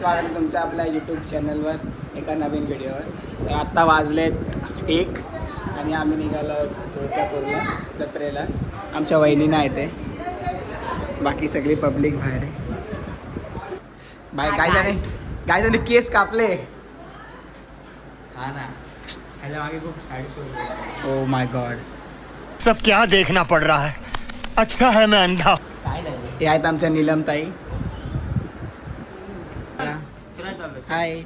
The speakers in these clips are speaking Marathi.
स्वागत आहे तुमचं आपल्या यूट्यूब चॅनलवर एका नवीन व्हिडिओवर. तर आत्ता वाजलेत 1 आणि आम्ही निघालो तुळजापूरला जत्रेला. आमच्या वहिनीना येते, बाकी सगळी पब्लिक बाहेर आहे. बाय काय झाले केस कापले. हा ना, ह्याच्या मागे खूप साईड ओ माय गॉड, सब क्या देखना पड़ रहा है. अच्छा है मैं अंधा. काय नाही. हे आहेत आमच्या नीलमताई. हाय,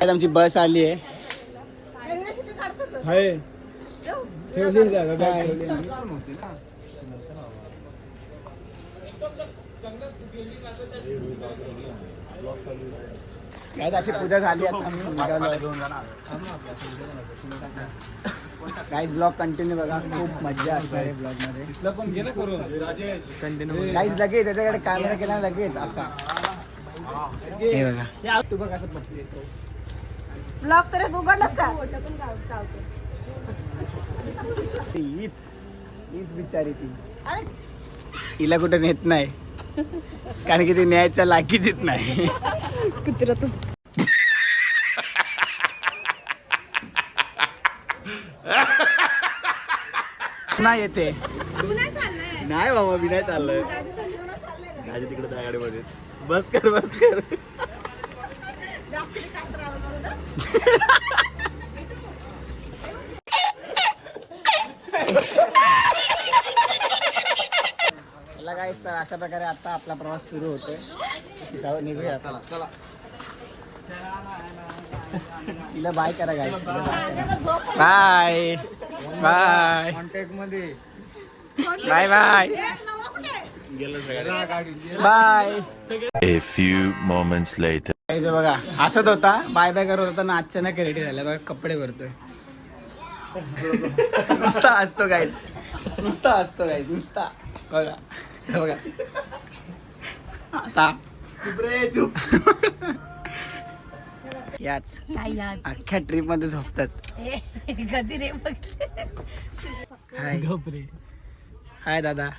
आमची बस आली आहे. काय अशी पूजा झाली आता आम्ही निघालो. गाईज ब्लॉग कंटिन्यू बघा, खूप मजा असणार आहे ब्लॉग मध्ये. गाईज लगेच त्याच्याकडे कॅमेरा केला लगेच असा. हे बघा तू बघ असं बघतो ब्लॉग तर उघडलास का? हीच बिचारी ती, हिला कुठे नेत नाही कारण की ती न्यायच्या लायकीच नाही. कुत्रा तू नाही येते. नाही बाबा, मी नाही चाललंय. माझ्या तिकडे त्या गाडीमध्ये बस कर. गाईस, तर अशा प्रकारे आता आपला प्रवास सुरू होतोय. जाऊ निघूया चला. तिला बाय करा गाईस. बाय बाय कॉन्टॅक्ट मध्ये bye bye bye. A few moments later. बघा हसत होता, बाय बाय करत होता ना, अचानक रेडी झाला बघा, कपडे भरतोय. नुसता असतो गाईस, नुसता बघा बघा आता याच काय याद अख्ख्या ट्रिप मध्ये झोपतात. कधी रे बघले. हाय हाय दादा.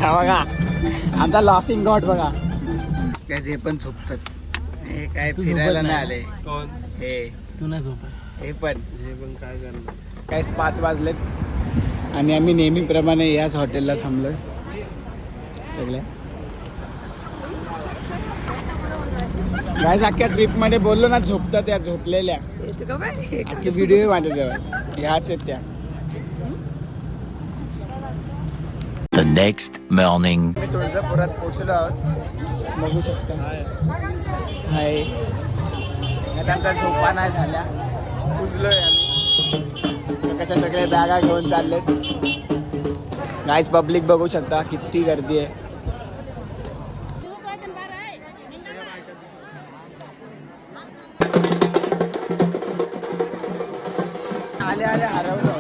हा बघा आमचा लाफिंग गॉड बघा. काय जे पण झोपतात, हे काय फिरायला नाही आले. हे तू नाही झोप. हे पण काय करणार. काय 5 वाजलेत आणि आम्ही नेहमीप्रमाणे याच हॉटेलला थांबलोय सगळ्या. गाईस अख्ख्या ट्रिप मध्ये बोललो ना झोपतात, त्या झोपलेल्या अख्खी व्हिडिओ माझ्याजवळ ह्याच आहेत त्या. The next morning. मी तुळजापुरात पोहोचलो आहोत, बघू शकता. हाय, आमचा झोपा नाही झाल्या, सुजलोय आम्ही. कशा सगळे बॅगा घेऊन चाललेत. गाईस पब्लिक बघू शकता किती गर्दी आहे. आले हरवलं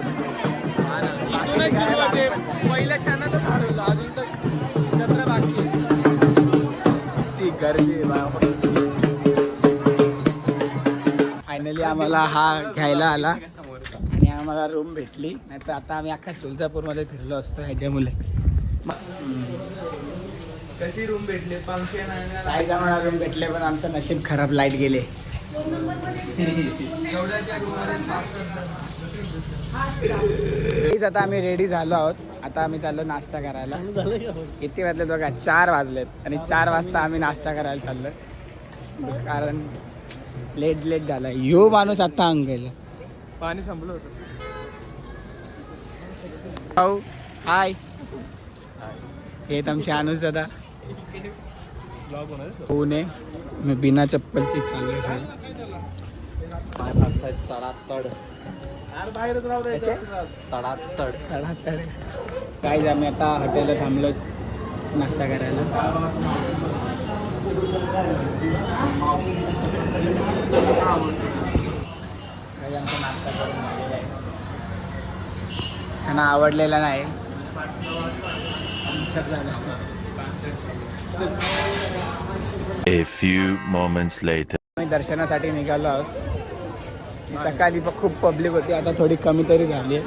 पहिल्या क्षणातच हरवलं, अजून तर जत्रा बाकी ती गर्दी. फायनली आम्हाला हा घ्यायला आला आणि आम्हाला रूम भेटली. नाही तर आता आम्ही अख्खा तुळजापूरमध्ये फिरलो असतो ह्याच्या मुले. कशी रूम भेटली? पंखे नाही. काही आम्हाला रूम भेटले पण आमचं नशीब खराब, लाईट गेले. आता आम्ही रेडी झालो आहोत. आता आम्ही चाललो नाश्ता करायला. किती वाजले बघा, 4 वाजलेत आणि 4 वाजता आम्ही नाश्ता करायला चाललोय कारण लेट झाला. यो माणूस आता अंगेल पाणी संपलं होतं. भाऊ हाय, हे आमचे अनुज दादा. पुणे मी बिना चप्पलची चाललोय सगळं. तडातड बाहेरच राहू तडातड. काय आम्ही आता हॉटेलला थांबलो नाश्ता करायला. आमचा नाश्ता करून आलेला आहे, त्यांना आवडलेला नाही. A few moments later. आम्ही दर्शनासाठी निघालो आहोत. सकाळी खूप पब्लिक होती, आता थोडी कमी तरी झाली आहे.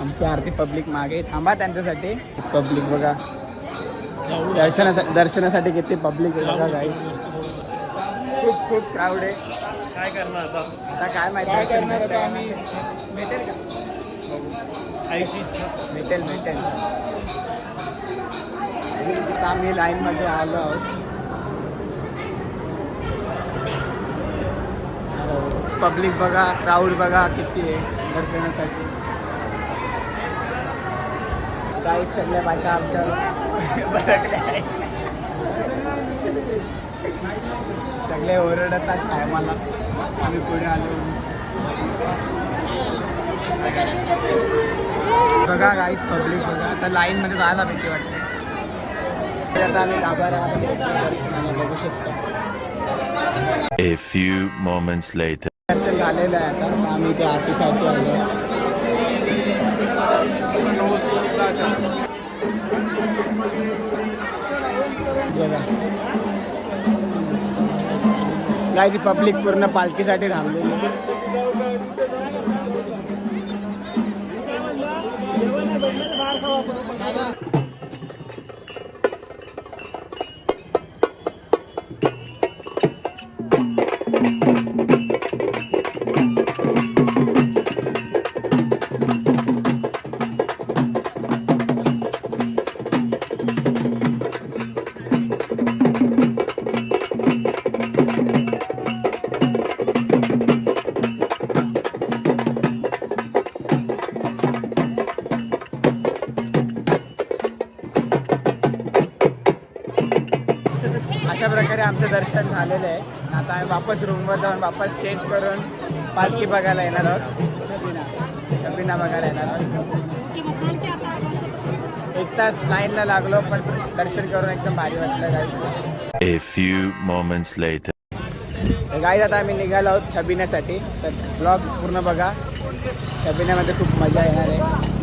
आमची आरती पब्लिक मागे थांबा त्यांच्यासाठी. पब्लिक बघा दर्शनासाठी किती पब्लिक आहे बघा गाईस. खूप खूप क्राऊड आहे. काय करणार आता? आता काय माहिती काय करणार आता आम्ही? भेटेल का? आईची इच्छा. भेटेल. आता आम्ही लाईनमध्ये आलो आहोत. पब्लिक बघा, क्राऊड बघा किती आहे दर्शनासाठी. काही सगळ्या बायका आमच्यावर बरकल्या आहेत. सगळे ओरडतात आहे मला, आम्ही पुढे आलो. बघा गाईस पब्लिक बघा. आता लाईनमध्ये जायला भीती वाटते. आता आम्ही गाभाऱ्यामध्ये दर्शनाला बघू शकतो. A few moments later. दर्शन झालेलं आहे. आता आम्ही इथे आरतीसाठी आलो. काय ती पब्लिक पूर्ण पालखीसाठी थांबलेली. अशा प्रकारे आमचं दर्शन झालेलं आहे. आता आम्ही वापस रूमवर जाऊन वापस चेंज करून पालखी बघायला येणार आहोत. शबीना बघायला येणार आहोत. 1 तास लाईनला लागलो पण दर्शन करून एकदम भारी वाटलं गाईस. A few moments later. Guys आता आम्ही निघालो आहोत शबीनासाठी. तर ब्लॉग पूर्ण बघा. शबीनामध्ये खूप मजा येणार आहे.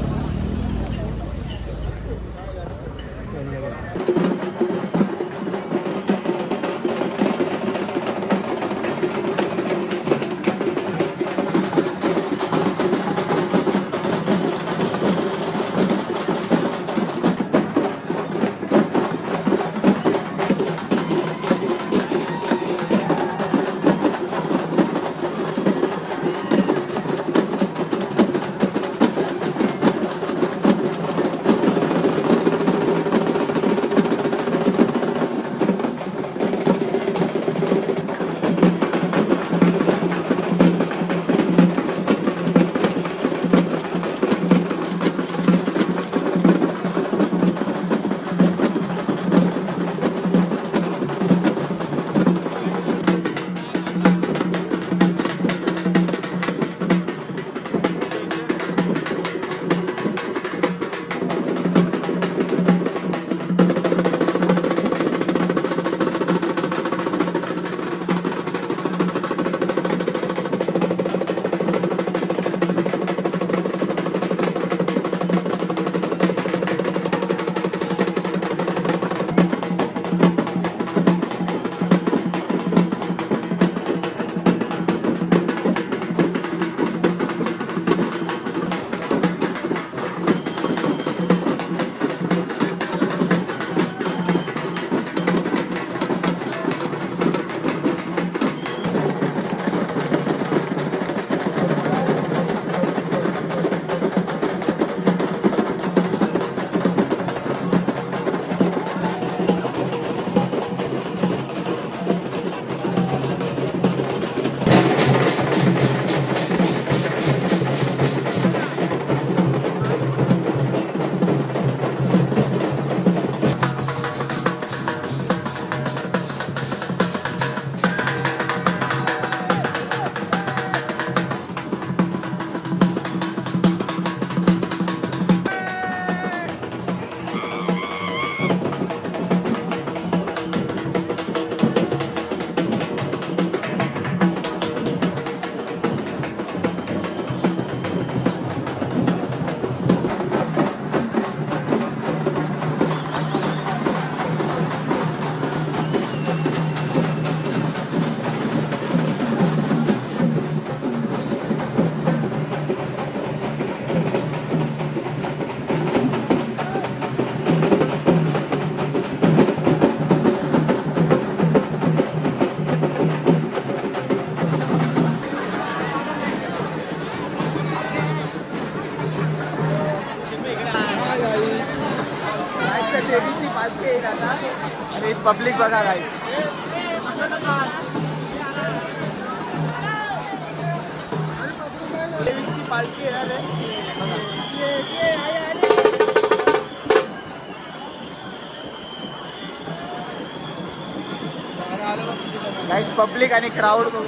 देवीची पालखी येईल आता आणि पब्लिक बघा गाईस. देवीची पालखी येणार आहे गाईस. पब्लिक आणि क्राऊड बघू.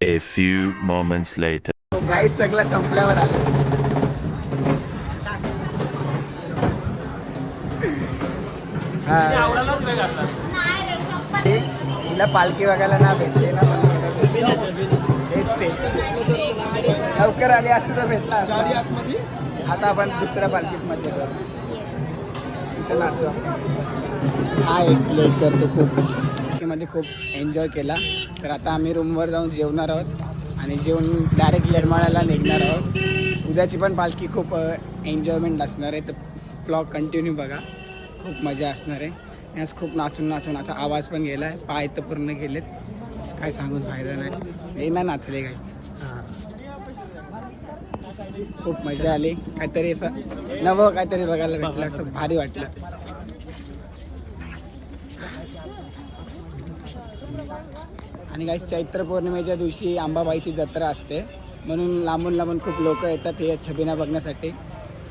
A few moments later. गाईस सगळं संपल्यावर आलं. तिला पालखी बघायला ना भेटते ना हेच ते लवकर आली असते तर भेटला असता. आता आपण दुसऱ्या पालखीत मध्ये इथं नाचू. हा एक प्लेट करतो खूप मध्ये खूप एन्जॉय केला. तर आता आम्ही रूमवर जाऊन जेवणार आहोत आणि जेवून डायरेक्ट येरमाळ्याला निघणार आहोत. उद्याची पण पालखी खूप एन्जॉयमेंट असणार आहे. तर ब्लॉग कंटिन्यू बघा, खूप मजा असणार आहे. आज खूप नाचून नाचून आता आवाज पण गेला आहे, पाय तर पूर्ण गेलेत, काय सांगून फायदा नाही. हे ना नाचले काय, खूप मजा आली. काहीतरी असं नवं काहीतरी बघायला भेटलं, असं भारी वाटलं. आणि काही चैत्र पौर्णिमेच्या दिवशी अंबाबाईची जत्रा असते, म्हणून लांबून लांबून खूप लोक येतात हे छबिना बघण्यासाठी.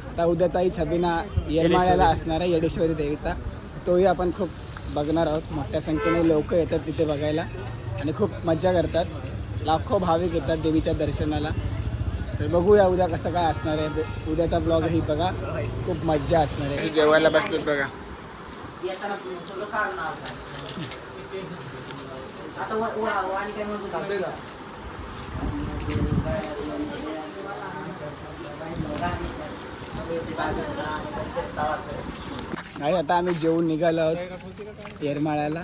आता उद्याचाही छबिना येरमाळ्याला असणार आहे, येडेश्वरी देवीचा, तोही आपण खूप बघणार आहोत. मोठ्या संख्येने लोक येतात तिथे बघायला आणि खूप मजा करतात. लाखो भाविक येतात देवीच्या दर्शनाला. तर बघूया उद्या कसं काय असणार आहे. उद्याचा ब्लॉगही बघा, खूप मजा असणार आहे. जेवायला बसलेत बघा. नाही आता आम्ही जेवून निघालो आहोत येरमाळ्याला.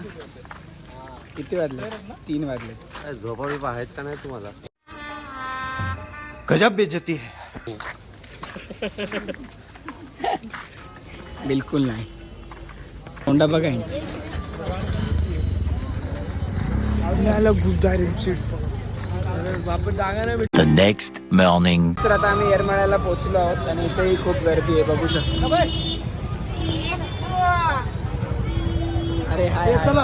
किती वाजले? 3 वाजले. झोपा बिपा आहेत का नाही तुम्हाला? गजब बेइज्जती है. बिलकुल नाही. कोंडा बघा यांची. The next morning. तर आता आम्ही येरमाळ्याला पोहोचलो आहोत आणि इथेही खूप गर्दी आहे, बघू शकतो. अरे हाय चला.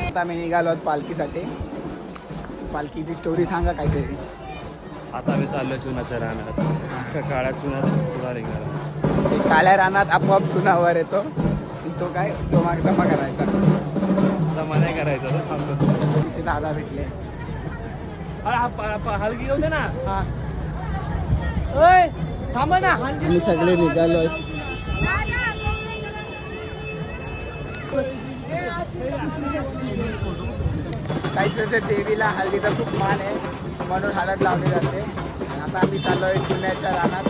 आता आम्ही निघालो आहोत पालखीसाठी. पालखीची स्टोरी सांगा काहीतरी. आता आम्ही चाललो चुनाच्या रानात. काळ्या चुनात सुद्धा निघाला. ते काळ्या रानात आपोआप चुनावर येतो, तो काय जमा करायचा. जमा नाही करायचा तर सांगतो. तिचे दादा भेटले. हलकी घेऊ दे ना. थांबा ना. आम्ही सगळे निघालो. काही देवीला हळदीचा खूप मान आहे, म्हणून हळद लावली जाते. आता आम्ही चाललो आहे चुन्याच्या रानात.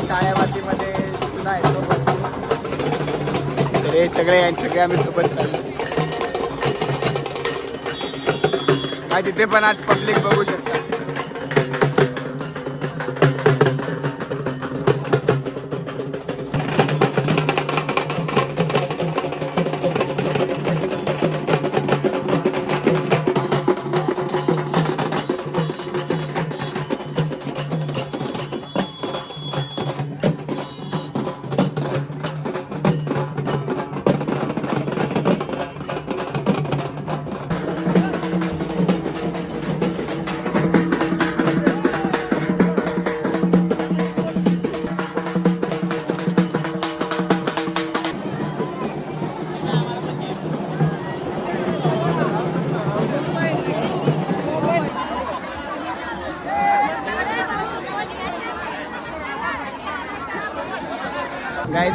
काळ्या मातीमध्ये चुना येतो. तर हे सगळे आम्ही सोबत चाललो. तिथे पण आज पब्लिक बघू शकता.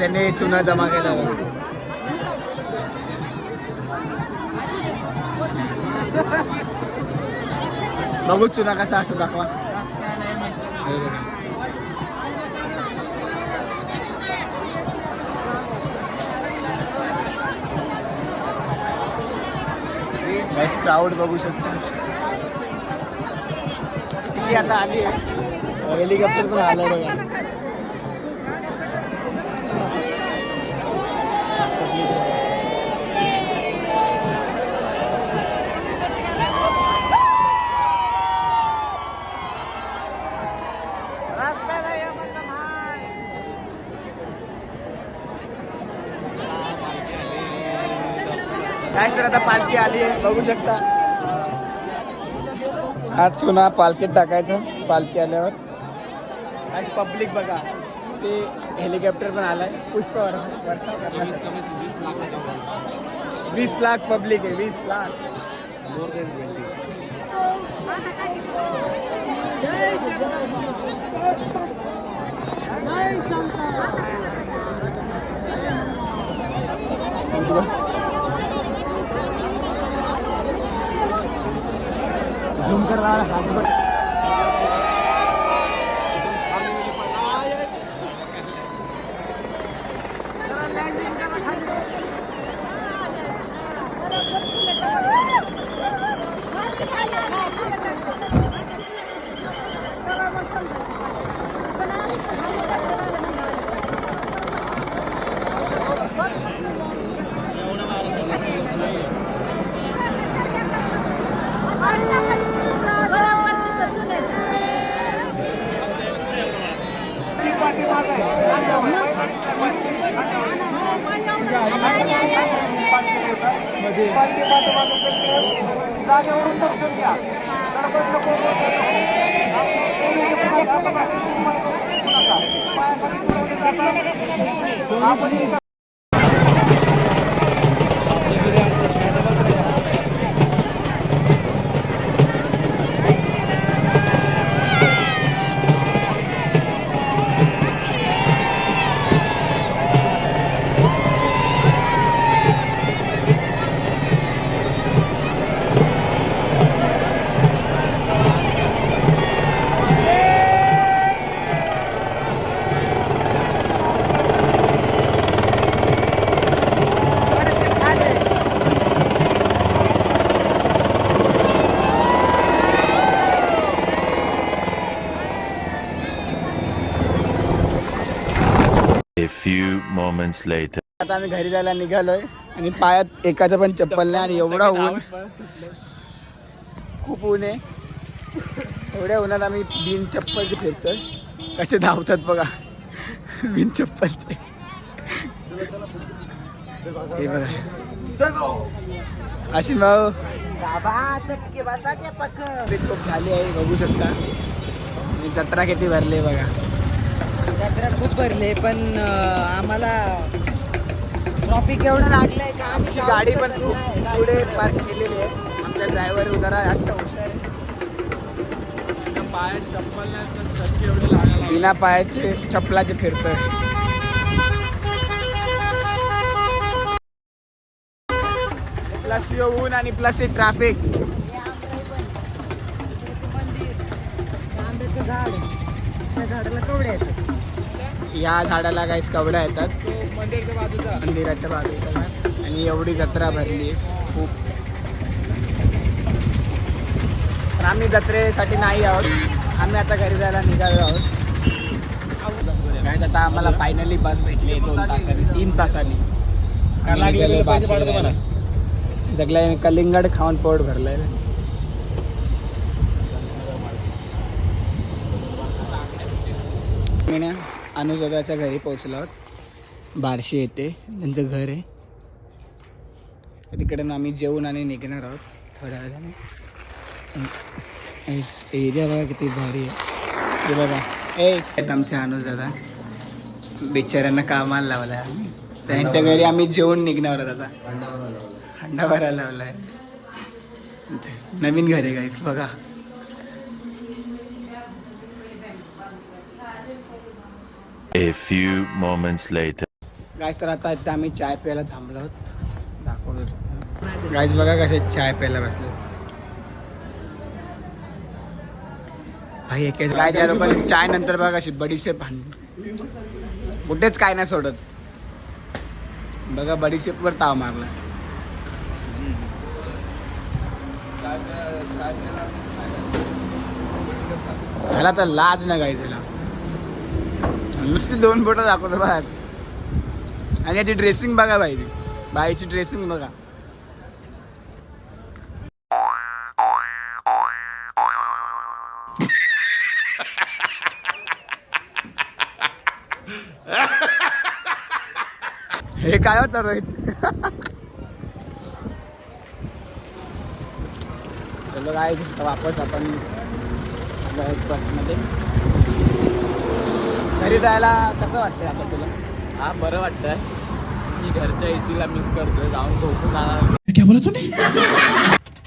त्यांनी चुना जमा केला बघू चुना कसा असतो दाखवा. हे बघा. बस क्राऊड बघू शकता. ती आता आली आहे. हेलिकॉप्टर पण आलं बघा. काय सर आता पालखी आली आहे बघू शकता. आज चुना पालखीत टाकायचं पालखी आल्यावर. आज पब्लिक बघा ते हेलिकॉप्टर पण आलाय पुष्प वर्षा करण्यासाठी. 20 लाख पब्लिक आहे. 20 लाख. झूम कर रहा है. A few moments later. आता आम्ही घरी जायला निघालोय आणि पायात एकाचं पण चप्पल नाही आणि एवढा ऊन. खूप ऊन आहे. एवढ्या उन्हात आम्ही बिन चप्पलचे फिरतोय. कसे धावतात बघा बिन चप्पलचे. हे बघा अशी भाऊ खूप झाली आहे बघू शकता. आणि जत्रा किती भरली आहे बघा. जत्रा खूप भरले पण आम्हाला ट्रॉफिक एवढं लागलंय का आमची गाडी पण खूप पुढे पार्क केलेली आहे. आमचा ड्रायव्हर जरा जास्त हुशार आहे. पायात चप्पल नाही पण चटके एवढे लागायला बिना पायाचे चप्पलाचे फिरतोय. प्लस ऊन आणि प्लस ट्रॅफिक. आंब्याचं झाड त्या झाडाला कवडे आहेत. या झाडाला काहीच कवड्या येतात. मंदिराच्या बाजूचा. आणि एवढी जत्रा भरली खूप. पण आम्ही जत्रेसाठी नाही आहोत. आम्ही आता घरी जायला निघालो आहोत. काय आता आम्हाला फायनली बस भेटली 2 तासांनी 3 तासांनी. जगल्या कलिंगड खाऊन पोट भरलंय. मी ना अनुजदाच्या घरी पोहोचलो आहोत. बार्शी येते त्यांचं घर आहे. तिकडून आम्ही जेवून आणि निघणार आहोत थोड्या वेळाने. एरिया बघा किती भारी आहे. ते बघा एक आमचे अनुजदा बिचाऱ्यांना कामाला लावलं आहे. आम्ही त्यांच्या घरी आम्ही जेवून निघणार आहोत. आता हंडा भरायला लावला आहे. नवीन घर आहे गाईस बघा. A few moments later. गाईस तर आता इथे आम्ही चाय प्यायला थांबलो आहोत. दाखवतो गाईस बघा कसे चाय प्यायला बसले. भाई एक काय त्या लोकांनी चाय नंतर बघा कशी बडीशेप आणली. कुठेच काय नाही सोडत. बघा बडीशेपवर ताव मारला. ह्याला तर लाज ना गायचं. नुसती 2 बोटं दाखवतो बघा. आणि याची ड्रेसिंग बघा बाईची. बाईची ड्रेसिंग बघा. हे काय होतं रोहित. चलो काय वापस आपण बसमध्ये घरी जायला कसं वाटतंय आता तुला? हा बरं वाटतंय. मी घरच्या एसीला मिस करतोय. जाऊन झोपून जाणार.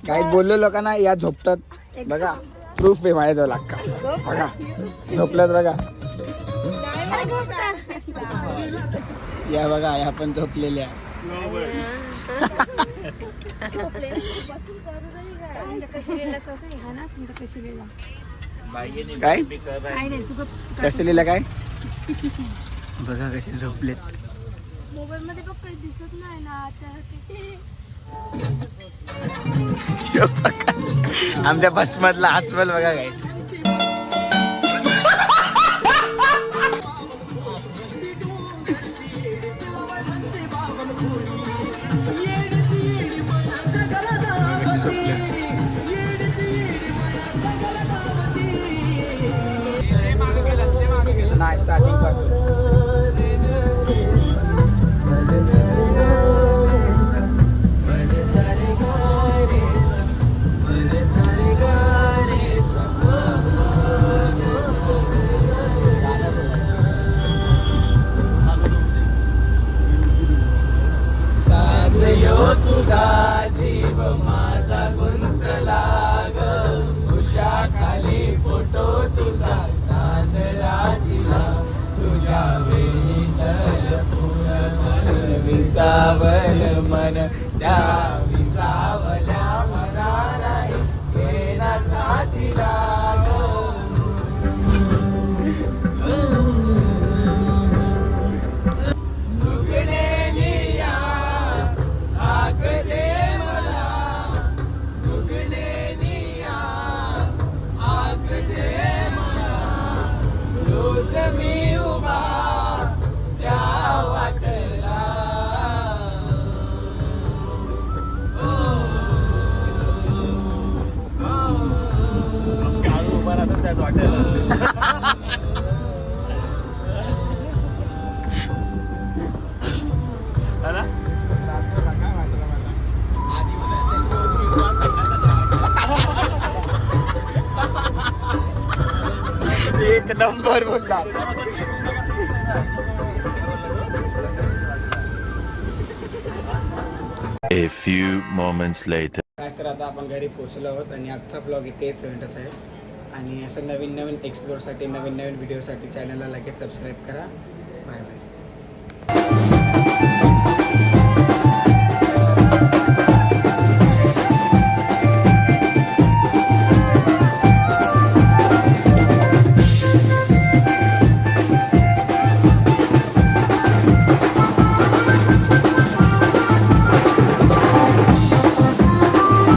काय बोललो लोकांना या झोपतात बघा. प्रूफ आहे माझ्या जवळ अक्का. बघा झोपल्यात बघा. या बघा या पण झोपलेल्या. काय कसलीला काय बघा कसे झोपलेत. मोबाईल मध्ये बघ काही दिसत नाही ना. आमच्या बस मधला अस्वल बघा गायचं. नाही स्टार्टिंग पासून तुझा जीव माझा गुंतला ग. उषाखाली फोटो तुझा चांदरा दिला. तुझ्या वेळी तलपूर मन विसावल मन. त्या विसावल्या मनाला घेणा साथीला एक नंबर बोलला. A few moments later. काय तर आता आपण घरी पोहोचलो आहोत आणि आजचा ब्लॉग इथेच एंडत आहे. आणि असं नवीन नवीन एक्सप्लोरसाठी नवीन नवीन व्हिडिओसाठी चॅनलला लगेच सबस्क्राईब करा. Bye bye.